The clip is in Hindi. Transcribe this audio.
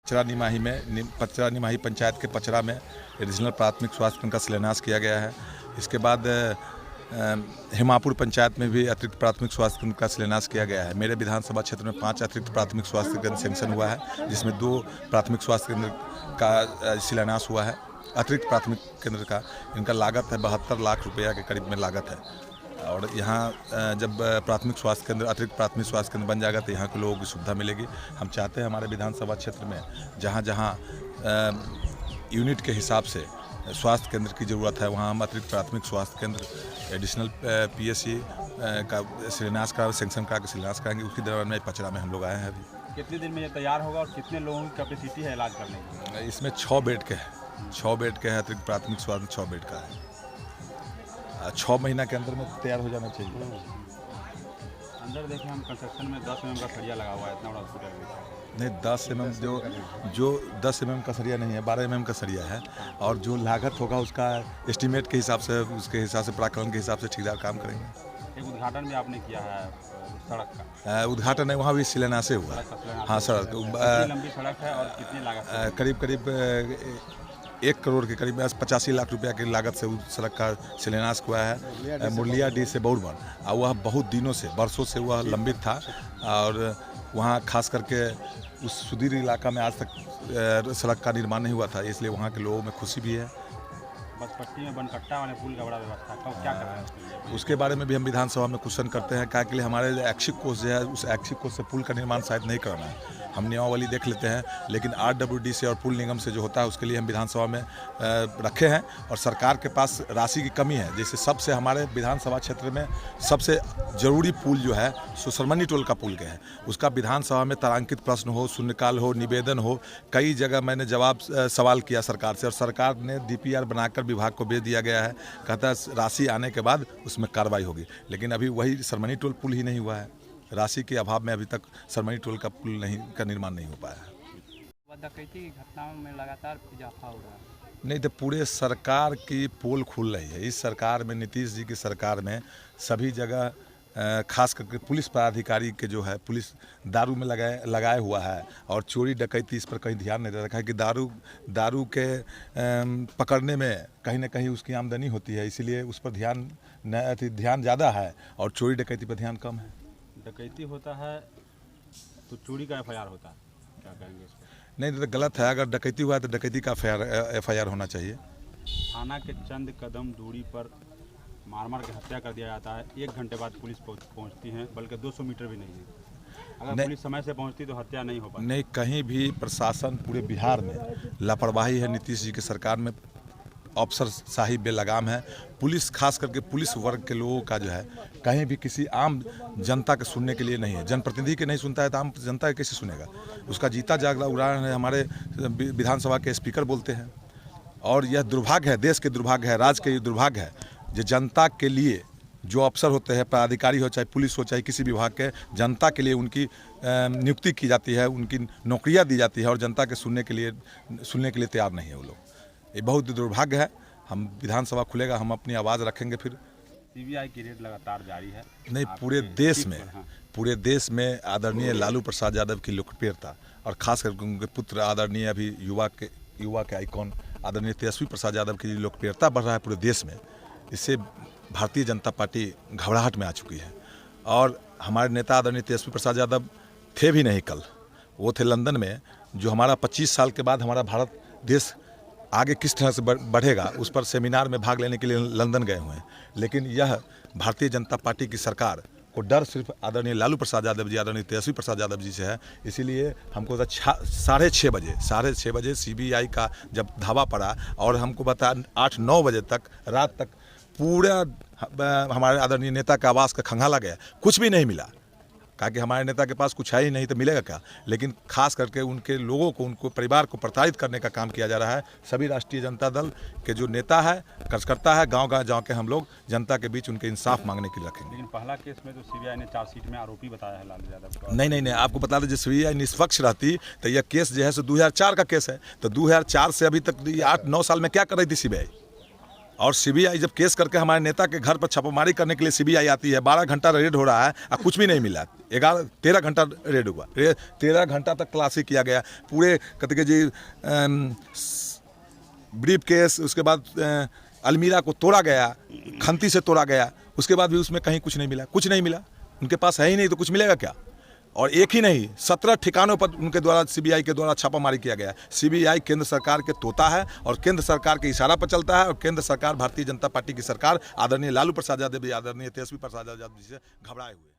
पचरा निमाही पंचायत के पचरा में रीजनल प्राथमिक स्वास्थ्य केंद्र का शिलान्यास किया गया है। इसके बाद हेमापुर पंचायत में भी अतिरिक्त प्राथमिक स्वास्थ्य केंद्र का शिलान्यास किया गया है। मेरे विधानसभा क्षेत्र में 5 अतिरिक्त प्राथमिक स्वास्थ्य केंद्र सैंक्शन हुआ है, जिसमें 2 प्राथमिक स्वास्थ्य केंद्र का शिलान्यास हुआ है। अतिरिक्त प्राथमिक केंद्र का इनका लागत है 72 लाख रुपया के करीब में लागत है। और यहाँ जब प्राथमिक स्वास्थ्य केंद्र अतिरिक्त प्राथमिक स्वास्थ्य केंद्र बन जाएगा तो यहाँ के लोगों की सुविधा मिलेगी। हम चाहते हैं हमारे विधानसभा क्षेत्र में जहाँ जहाँ यूनिट के हिसाब से स्वास्थ्य केंद्र की ज़रूरत है, वहाँ हम अतिरिक्त प्राथमिक स्वास्थ्य केंद्र एडिशनल PSC का शिलान्यास का सैंक्शन करा के शिलान्यास कराएंगे। उसके दौरान में पचरा में हम लोग आए हैं। अभी कितने दिन में ये तैयार होगा और कितने लोगों की कैपेसिटी है इलाज करने की? इसमें 6 बेड के हैं, 6 बेड के हैं। अतिरिक्त प्राथमिक स्वास्थ्य 6 बेड का है। 6 महीना के अंदर में तैयार हो जाना चाहिए। अंदर देखें हम कंस्ट्रक्शन में 10 mm का सरिया लगा हुआ है, इतना बड़ा हॉस्पिटल नहीं 10 mm जो 10 mm का सरिया नहीं है, 12 mm का सरिया है। और जो लागत होगा उसका एस्टीमेट के हिसाब से, उसके हिसाब से प्राकलन के हिसाब से ठेकेदार काम करेंगे। एक उद्घाटन भी आपने किया है सड़क का? उद्घाटन है, वहाँ भी शिलान्यास हुआ। हाँ सड़क लंबी सड़क है और कितनी लागत? करीब 1 करोड़ के करीब 85 लाख रुपया की लागत से उस सड़क का शिलान्यास हुआ है। मुरलियाडीह से बौरबन, और वह बहुत दिनों से, बरसों से वह लंबित था। और वहाँ खास करके उस सुदूर इलाका में आज तक सड़क का निर्माण नहीं हुआ था, इसलिए वहाँ के लोगों में खुशी भी है। बसपट्टी में बनकट्टा वाले पुल का बड़ा व्यवस्था, कब क्या कर रहे हैं उसके बारे में भी हम विधानसभा में क्वेश्चन करते हैं। क्या के लिए हमारे ऐच्छिक कोष जो है, उस ऐच्छिक कोष से पुल का निर्माण शायद नहीं करना है। हम नियमावली देख लेते हैं, लेकिन RWD से और पुल निगम से जो होता है उसके लिए हम विधानसभा में रखे हैं। और सरकार के पास राशि की कमी है। जैसे सबसे हमारे विधानसभा क्षेत्र में सबसे ज़रूरी पुल जो है सो सरमनी टोल का पुल के है। उसका विधानसभा में तारांकित प्रश्न हो, शून्यकाल हो, निवेदन हो, कई जगह मैंने सवाल किया सरकार से, और सरकार ने DPR बनाकर विभाग को भेज दिया गया है। कहता है राशि आने के बाद उसमें कार्रवाई होगी, लेकिन अभी वही सरमनी टोल पुल ही नहीं हुआ है। राशि के अभाव में अभी तक सरमनी टोल का पुल का निर्माण नहीं हो पाया है। डकैती की घटनाओं में लगातार इजाफा हो रहा है। नहीं तो पूरे सरकार की पोल खुल रही है। इस सरकार में, नीतीश जी की सरकार में सभी जगह खास करके पुलिस पदाधिकारी के जो है, पुलिस दारू में लगाए हुआ है। और चोरी डकैती इस पर कहीं ध्यान नहीं दे रखा है कि दारू के पकड़ने में कहीं ना कहीं उसकी आमदनी होती है, इसीलिए उस पर ध्यान ज़्यादा है और चोरी डकैती पर ध्यान कम है। डकैती होता है तो चोरी का FIR होता है, क्या कहेंगे इस पर? नहीं तो गलत है। अगर डकैती हुआ है तो डकैती का FIR होना चाहिए। थाना के चंद कदम दूरी पर मार के हत्या कर दिया जाता है। 1 घंटे बाद पुलिस पहुंचती है, बल्कि 200 मीटर भी नहीं है। अगर पुलिस समय से पहुंचती तो हत्या नहीं हो पाती। नहीं, कहीं भी प्रशासन पूरे बिहार में लापरवाही है। नीतीश जी की सरकार में अफसरशाही बेलगाम है। पुलिस, खास करके पुलिस वर्ग के लोगों का जो है, कहीं भी किसी आम जनता के सुनने के लिए नहीं है। जनप्रतिनिधि के नहीं सुनता है तो आम जनता के कैसे सुनेगा? उसका जीता जागता उदाहरण है हमारे विधानसभा के स्पीकर बोलते हैं। और यह दुर्भाग्य है, देश के दुर्भाग्य है, राज्य के दुर्भाग्य है, जो जनता के लिए जो अफसर होते हैं, पदाधिकारी हो, चाहे पुलिस हो, चाहे किसी विभाग के, जनता के लिए उनकी नियुक्ति की जाती है, उनकी नौकरियां दी जाती है, और जनता के सुनने के लिए तैयार नहीं है वो लोग। ये बहुत दुर्भाग्य है। हम विधानसभा खुलेगा, हम अपनी आवाज़ रखेंगे। फिर CBI की रेड लगातार जारी है। नहीं, पूरे देश में आदरणीय लालू प्रसाद यादव की लोकप्रियता, और खास करके उनके पुत्र आदरणीय अभी युवा के आइकॉन आदरणीय तेजस्वी प्रसाद यादव की लोकप्रियता बढ़ रहा है पूरे देश में। इससे भारतीय जनता पार्टी घबराहट में आ चुकी है। और हमारे नेता आदरणीय तेजस्वी प्रसाद यादव थे भी नहीं कल, वो थे लंदन में। जो हमारा 25 साल के बाद हमारा भारत देश आगे किस तरह से बढ़ेगा, उस पर सेमिनार में भाग लेने के लिए लंदन गए हुए हैं। लेकिन यह भारतीय जनता पार्टी की सरकार को डर सिर्फ आदरणीय लालू प्रसाद यादव जी, आदरणीय तेजस्वी प्रसाद यादव जी से है। इसीलिए हमको 6:30 बजे CBI का जब धावा पड़ा, और हमको बता 8-9 बजे तक, रात तक पूरा हमारे आदरणीय नेता के आवास का खंगाला गया, कुछ भी नहीं मिला। कहा कि हमारे नेता के पास कुछ है ही नहीं तो मिलेगा क्या? लेकिन खास करके उनके लोगों को, उनको परिवार को प्रताड़ित करने का काम किया जा रहा है। सभी राष्ट्रीय जनता दल के जो नेता है, कार्यकर्ता है, गांव-गांव जाके हम लोग जनता के बीच उनके इंसाफ मांगने के लिए रखेंगे। लेकिन पहला केस में तो CBI ने चार्जशीट में आरोपी बताया है लालू यादव को। नहीं, आपको बता दें, CBI निष्पक्ष रहती तो यह केस जो है 2004 का केस है। तो 2004 से अभी तक 8-9 साल में क्या कर रही थी CBI? और सीबीआई जब केस करके हमारे नेता के घर पर छापामारी करने के लिए सीबीआई आती है, 12 घंटा रेड हो रहा है और कुछ भी नहीं मिला। 13 घंटा रेड हुआ, 13 घंटा तक तलाशी किया गया पूरे कहते कि जी ब्रीफ केस, उसके बाद अलमीरा को तोड़ा गया, खंती से तोड़ा गया, उसके बाद भी उसमें कहीं कुछ नहीं मिला, कुछ नहीं मिला। उनके पास है ही नहीं तो कुछ मिलेगा क्या। और एक ही नहीं 17 ठिकानों पर उनके द्वारा सीबीआई के द्वारा छापामारी किया गया। सीबीआई केंद्र सरकार के तोता है और केंद्र सरकार के इशारा पर चलता है, और केंद्र सरकार भारतीय जनता पार्टी की सरकार आदरणीय लालू प्रसाद यादव, आदरणीय तेजस्वी प्रसाद यादव जी से घबराए हुए।